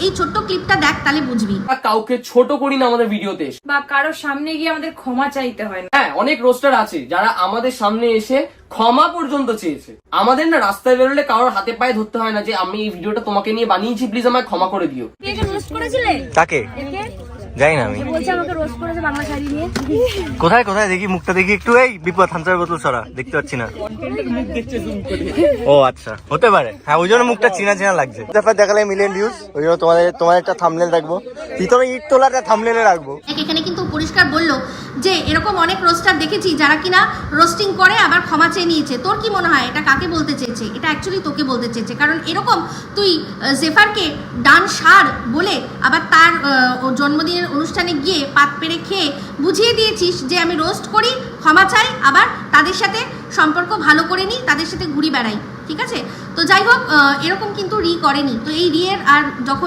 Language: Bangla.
এই ছোট্ট ক্লিপটা দেখ, তাহলে বুঝবি। কাউকে ছোট করি না আমাদের ভিডিওতে, বা কারোর সামনে গিয়ে আমাদের ক্ষমা চাইতে হয় না। হ্যাঁ অনেক রোস্টার আছে যারা আমাদের সামনে এসে ক্ষমা পর্যন্ত চেয়েছে। আমাদের না রাস্তায় বেরোলে কারোর হাতে পায়ে ধরতে হয় না যে আমি এই ভিডিওটা তোমাকে নিয়ে বানিয়েছি, প্লিজ আমায় ক্ষমা করে দিও। কাকে যাই না আমি, বলছে আমাকে রোস্ট করেছে বাংলা শাড়ি নিয়ে। কোথায় কোথায় দেখি মুখটা দেখি একটু, এই বিপদ থামসার বোতল সরা, দেখতে পাচ্ছি না। ও আচ্ছা, হতে পারে, হ্যাঁ ওই জন্য মুখটা চেনা চেনা লাগছে। তারপর দেখালে মিলিয়ন ভিউজ, ওই জন্য তোমার একটা থাম্বনেল রাখবো, ভিতরে ইট তোলাটা থাম্বনেলে রাখবো। এখানে কিন্তু পরিষ্কার বললো যে এরকম অনেক রোস্টার দেখেছি যারা কিনা রোস্টিং করে আবার ক্ষমা চেয়ে নিয়েছে। তোর কি মনে হয় এটা কাকে বলতে চেয়েছে? এটা অ্যাকচুয়ালি তোকে বলতে চেয়েছে, কারণ এরকম তুই জেফারকে ডান সার বলে আবার তার জন্মদিনের অনুষ্ঠানে গিয়ে পাত পেরে খেয়ে বুঝিয়ে দিয়েছিস যে আমি রোস্ট করি, ক্ষমা চাই, আবার তাদের সাথে সম্পর্ক ভালো করে নিই, তাদের সাথে ঘুরি বেড়াই, ঠিক আছে? তো যাই হোক, এরকম কিন্তু রি করেনি। তো এই রিয়ের আর যখন